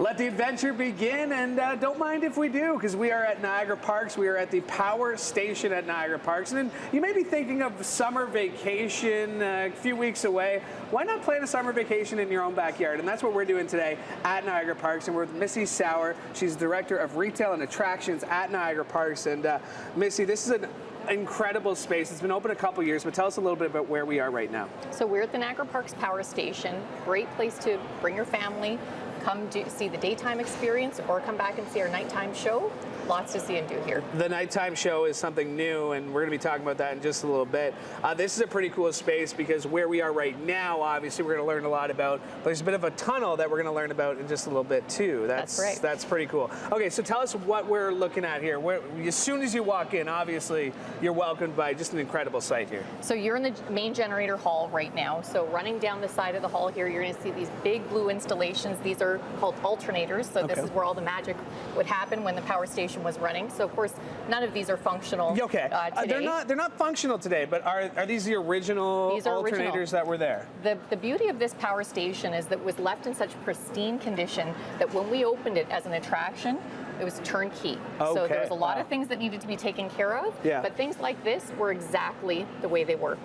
Let the adventure begin, and don't mind if we do, because we are at Niagara Parks. We are at the Power Station at Niagara Parks. And you may be thinking of summer vacation a few weeks away. Why not plan a summer vacation in your own backyard? And that's what we're doing today at Niagara Parks. And we're with Missy Sauer. She's Director of Retail and Attractions at Niagara Parks. And Missy, this is an incredible space. It's been open a couple years, but tell us a little bit about where we are right now. So we're at the Niagara Parks Power Station. Great place to bring your family, come see the daytime experience, or come back and see our nighttime show. Lots to see and do here. The nighttime show is something new, and we're going to be talking about that in just a little bit. This is a pretty cool space because where we are right now, obviously, we're going to learn a lot about. But there's a bit of a tunnel that we're going to learn about in just a little bit too. That's right. That's pretty cool. Okay, so tell us what we're looking at here. As soon as you walk in, obviously, you're welcomed by just an incredible sight here. So you're in the main generator hall right now. So running down the side of the hall here, you're going to see these big blue installations. These are called alternators. So this is where all the magic would happen when the power station was running. So of course, none of these are functional. Okay, today. They're not functional today, but are these the original alternators that were there? The beauty of this power station is that it was left in such pristine condition that when we opened it as an attraction, it was turnkey. So there was a lot of things that needed to be taken care of, but things like this were exactly the way they were.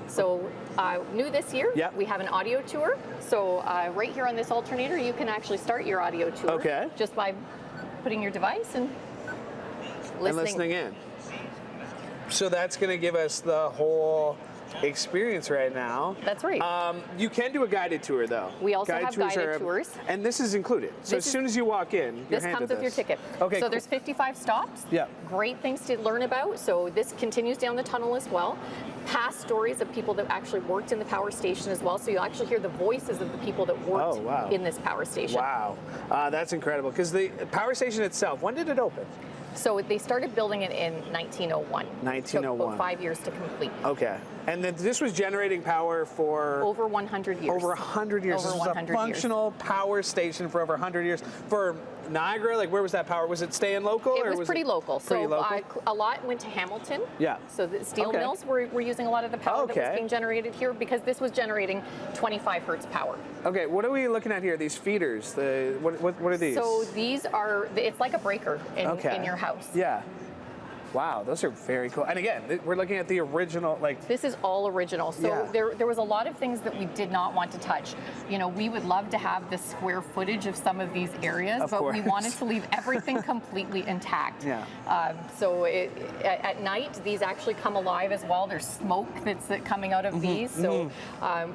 So new this year, we have an audio tour. So right here on this alternator, you can actually start your audio tour just by putting your device and listening in. So that's going to give us the whole experience right now. That's right. You can do a guided tour, though. We also have guided tours. And this is included. So as soon as you walk in, this comes with your ticket. Okay. So there's 55 stops. Yeah. Great things to learn about. So this continues down the tunnel as well. Past stories of people that actually worked in the power station as well. So you'll actually hear the voices of the people that worked in this power station. Wow. That's incredible. Because the power station itself, when did it open? So they started building it in 1901. 1901. Took about 5 years to complete. Okay. And then this was generating power for? Over 100 years. Over 100 years. Over 100 years. This is a functional power station for over 100 years. For Niagara, like where was that power? Was it staying local? It was pretty local. Pretty local? A lot went to Hamilton. Yeah. So the steel mills were using a lot of the power that was being generated here because this was generating 25 hertz power. Okay, what are we looking at here? These feeders, what are these? So these are, it's like a breaker in your house. Yeah. Wow, those are very cool. And again, we're looking at the original, This is all original. So there was a lot of things that we did not want to touch. You know, we would love to have the square footage of some of these areas, but we wanted to leave everything completely intact. Yeah. So at night, these actually come alive as well. There's smoke that's coming out of these. So,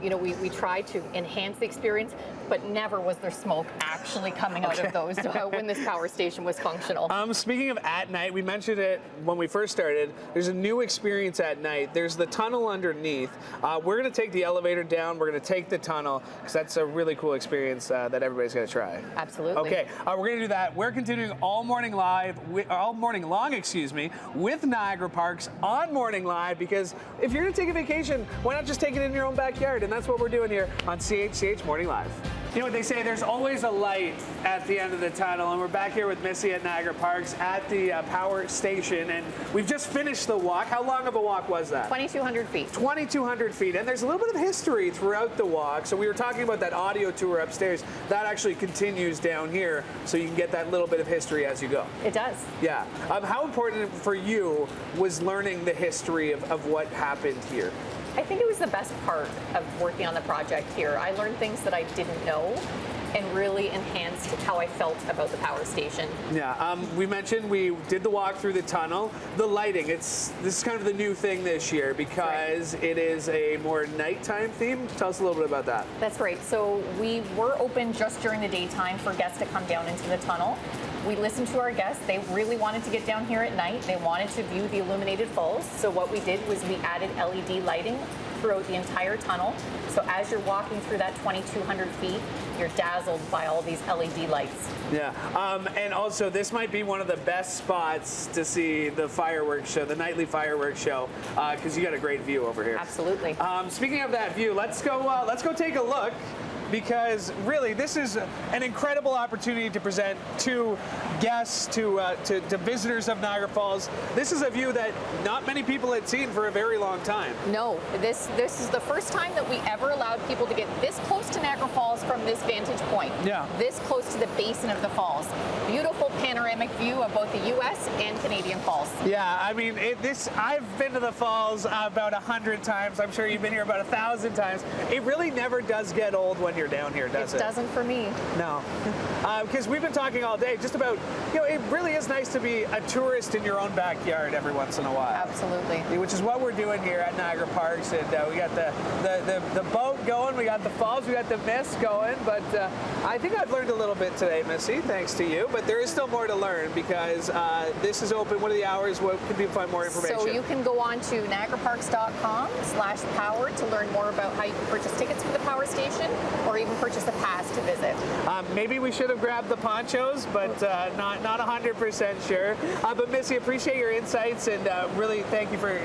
you know, we try to enhance the experience, but never was there smoke actually coming out of those when this power station was functional. Speaking of at night, we mentioned it when we first started. There's a new experience at night. There's the tunnel underneath. We're going to take the elevator down. We're going to take the tunnel because that's a really cool experience that everybody's going to try. Absolutely. Okay, we're going to do that. We're continuing all morning long, with Niagara Parks on Morning Live, because if you're going to take a vacation, why not just take it in your own backyard? And that's what we're doing here on CHCH Morning Live. You know what they say, there's always a light at the end of the tunnel, and we're back here with Missy at Niagara Parks at the power station, and we've just finished the walk. How long of a walk was that? 2,200 feet. 2,200 feet, and there's a little bit of history throughout the walk. So we were talking about that audio tour upstairs. That actually continues down here, so you can get that little bit of history as you go. It does. Yeah. How important for you was learning the history of what happened here? I think it was the best part of working on the project here. I learned things that I didn't know and really enhanced how I felt about the power station. Yeah, we mentioned we did the walk through the tunnel. The lighting, this is kind of the new thing this year because it is a more nighttime theme. Tell us a little bit about that. That's right. So we were open just during the daytime for guests to come down into the tunnel. We listened to our guests. They really wanted to get down here at night. They wanted to view the illuminated falls. So what we did was we added LED lighting throughout the entire tunnel. So as you're walking through that 2,200 feet, you're dazzled by all these LED lights. Yeah, and also this might be one of the best spots to see the fireworks show, the nightly fireworks show, because you got a great view over here. Absolutely. Speaking of that view, let's go take a look because really this is an incredible opportunity to present to guests, to visitors of Niagara Falls. This is a view that not many people had seen for a very long time. No, this is the first time that we ever allowed people to get this close to Niagara Falls from this vantage point. Yeah. This close to the basin of the falls. Beautiful panoramic view of both the U.S. and Canadian falls. Yeah, I mean, I've been to the falls about 100 times. I'm sure you've been here about 1,000 times. It really never does get old when you're down here, does it? It doesn't for me. No. Because we've been talking all day just about, it really is nice to be a tourist in your own backyard every once in a while. Absolutely. Which is what we're doing here at Niagara Parks. And we got the boat going, we got the falls, we got the mist going. But I think I've learned a little bit today, Missy, thanks to you. But there is still more to learn because this is open. What are the hours? What can people find more information? So you can go on to niagaraparks.com/power to learn more about how you can purchase tickets for the power station or even purchase a pass to visit. Maybe we should have grabbed the ponchos, but not 100% sure. But Missy, appreciate your insights and really thank you for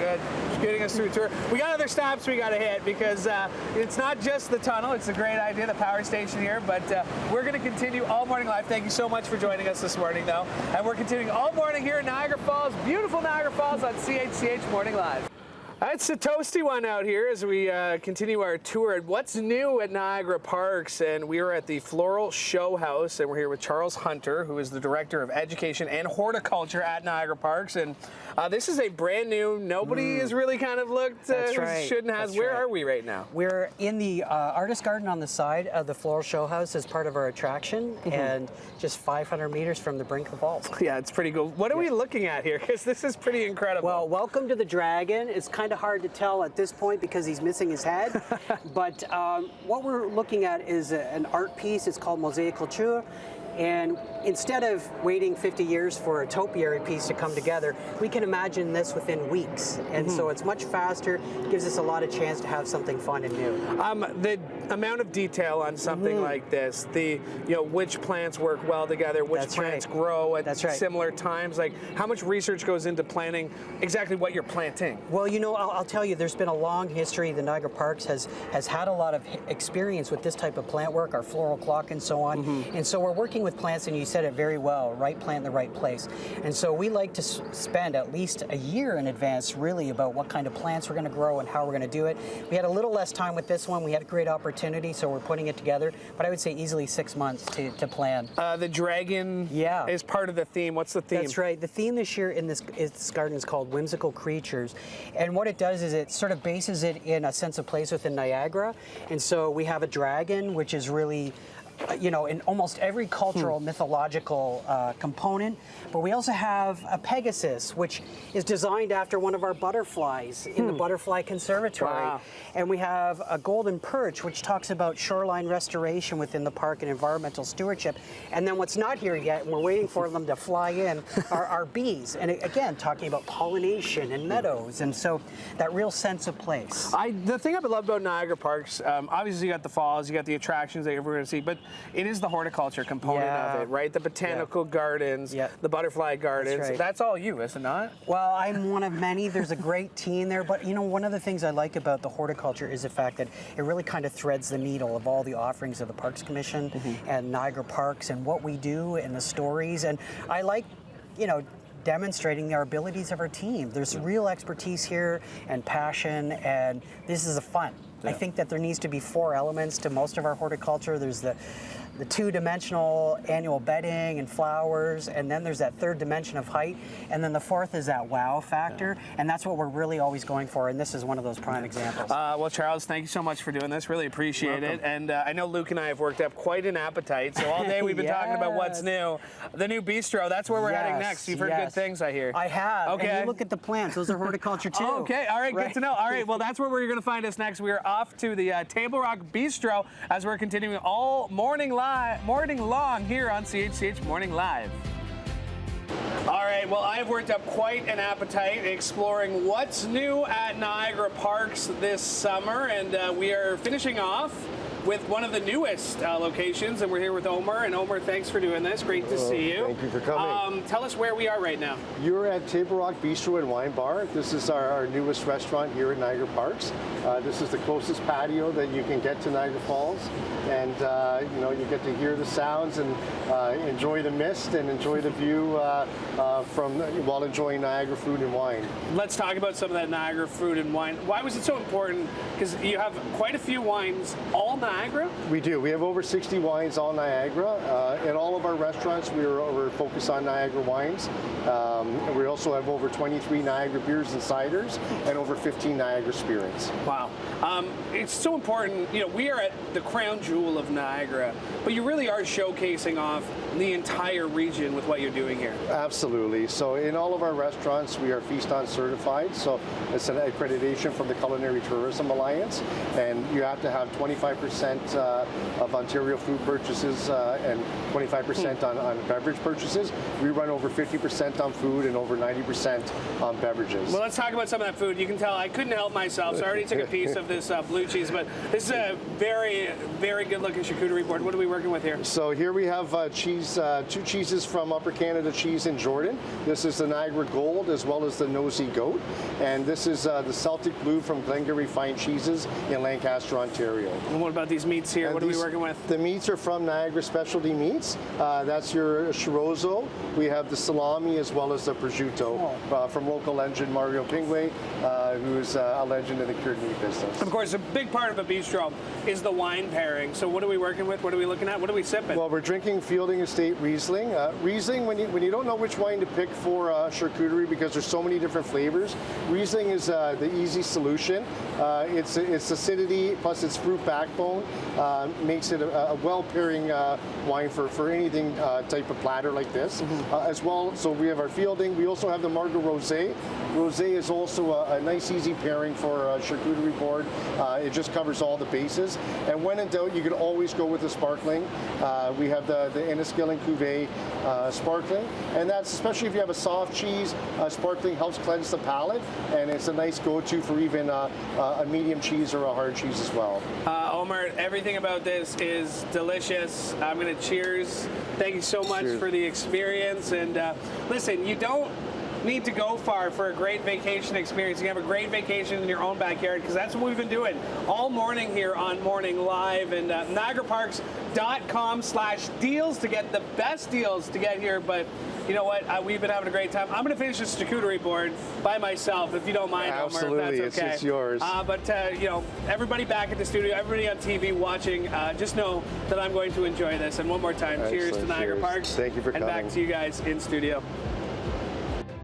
getting us through a tour. We got other stops we got to hit because it's not just the tunnel. It's a great idea, the power station here, but we're going to continue all morning live. Thank you so much for joining us this morning, though. And we're continuing all morning here in Niagara Falls, beautiful Niagara Falls on CHCH Morning Live. It's a toasty one out here as we continue our tour at what's new at Niagara Parks, and we are at the Floral Showhouse, and we're here with Charles Hunter, who is the Director of Education and Horticulture at Niagara Parks, and this is a brand new, nobody has really kind of looked, That's right. shouldn't have. Where are we right now? We're in the artist garden on the side of the Floral Showhouse as part of our attraction, and just 500 meters from the brink of the falls. Yeah, it's pretty cool. What are we looking at here? Because this is pretty incredible. Well, welcome to the dragon. It's kind of hard to tell at this point because he's missing his head, but what we're looking at is an art piece. It's called Whimsical Creatures. And instead of waiting 50 years for a topiary piece to come together, we can imagine this within weeks. And so it's much faster, gives us a lot of chance to have something fun and new. The amount of detail on something like this, which plants work well together, which plants grow at similar times, like how much research goes into planning exactly what you're planting? Well, I'll tell you, there's been a long history. The Niagara Parks has had a lot of experience with this type of plant work, our floral clock and so on. And so we're working with plants, and you said it very well, right plant in the right place. And so we like to spend at least a year in advance really about what kind of plants we're going to grow and how we're going to do it. We had a little less time with this one. We had a great opportunity, so we're putting it together. But I would say easily 6 months to plan. The dragon is part of the theme. What's the theme? That's right. The theme this year in this garden is called Whimsical Creatures. And what it does is it sort of bases it in a sense of place within Niagara. And so we have a dragon, which is really in almost every cultural mythological component, but we also have a Pegasus, which is designed after one of our butterflies in the Butterfly Conservatory. Wow. And we have a golden perch, which talks about shoreline restoration within the park and environmental stewardship. And then what's not here yet, and we're waiting for them to fly in, are our bees. And again, talking about pollination and meadows, and so that real sense of place. The thing I love about Niagara Parks, obviously you got the falls, you got the attractions that you're going to see, but it is the horticulture component of it, right? The botanical gardens, the butterfly gardens. That's all you, is it not? Well, I'm one of many. There's a great team there, but one of the things I like about the horticulture is the fact that it really kind of threads the needle of all the offerings of the Parks Commission and Niagara Parks and what we do and the stories. And I like, demonstrating our abilities of our team. There's real expertise here and passion, and this is a fun. I think that there needs to be 4 elements to most of our horticulture. There's the two-dimensional annual bedding and flowers, and then there's that third dimension of height, and then the fourth is that wow factor, and that's what we're really always going for, and this is one of those prime examples. Well, Charles, thank you so much for doing this. Really appreciate it, and I know Luke and I have worked up quite an appetite, so all day we've been talking about what's new. The new Bistro, that's where we're heading next. You've heard good things, I hear. I have, okay. And you look at the plants, those are horticulture too. Okay, all right, good to know. All right, well, that's where we're going to find us next. We are off to the Table Rock Bistro as we're continuing all morning long here on CHCH Morning Live. All right, well, I've worked up quite an appetite exploring what's new at Niagara Parks this summer, and we are finishing off with one of the newest locations, and we're here with Omer. And Omer, thanks for doing this. Great to see you. Thank you for coming. Tell us where we are right now. You're at Table Rock Bistro and Wine Bar. This is our newest restaurant here at Niagara Parks. This is the closest patio that you can get to Niagara Falls, and you get to hear the sounds and enjoy the mist and enjoy the view while enjoying Niagara food and wine. Let's talk about some of that Niagara food and wine. Why was it so important? Because you have quite a few wines, all Niagara? We do. We have over 60 wines, all Niagara. In all of our restaurants, we're focused on Niagara wines. We also have over 23 Niagara beers and ciders and over 15 Niagara spirits. Wow. It's so important. We are at the crown jewel of Niagara, but you really are showcasing off the entire region with what you're doing here. Absolutely. So in all of our restaurants, we are Feast On certified. So it's an accreditation from the Culinary Tourism Alliance, and you have to have 25% of Ontario food purchases and 25% on beverage purchases. We run over 50% on food and over 90% on beverages. Well, let's talk about some of that food. You can tell I couldn't help myself, so I already took a piece of this blue cheese, but this is a very, very good looking charcuterie board. What are we working with here? So here we have two cheeses from Upper Canada Cheese in Jordan. This is the Niagara Gold as well as the Nosy Goat, and this is the Celtic Blue from Glengarry Fine Cheeses in Lancaster, Ontario. And what about these meats here? And what are we working with? The meats are from Niagara Specialty Meats. That's your chorizo. We have the salami as well as the prosciutto from local legend Mario Pingue, who's a legend in the cured meat business. Of course, a big part of a bistro is the wine pairing. So what are we working with? What are we looking at? What are we sipping? Well, we're drinking Fielding Estate Riesling. Riesling, when you don't know which wine to pick for charcuterie because there's so many different flavors, Riesling is the easy solution. Its acidity plus its fruit backbone makes it a well-pairing wine for anything type of platter like this. As well, so we have our Fielding. We also have the Margot Rosé. Rosé is also a nice, easy pairing for a charcuterie board. It just covers all the bases. And when in doubt, you can always go with the sparkling. We have the Enniskillen Cuvée sparkling, and that's especially if you have a soft cheese. Sparkling helps cleanse the palate, and it's a nice go-to for even a medium cheese or a hard cheese as well. Omer, everything about this is delicious. I'm going to cheers. Thank you so much for the experience. And listen, you don't need to go far for a great vacation experience. You can have a great vacation in your own backyard, because that's what we've been doing all morning here on Morning Live, and NiagaraParks.com/deals to get the best deals to get here. But you know what? We've been having a great time. I'm going to finish this charcuterie board by myself, if you don't mind, Absolutely. Omer, if that's okay. It's yours. But everybody back at the studio, everybody on TV watching, just know that I'm going to enjoy this. And one more time, cheers to Niagara Parks. Thank you for coming. And back to you guys in studio.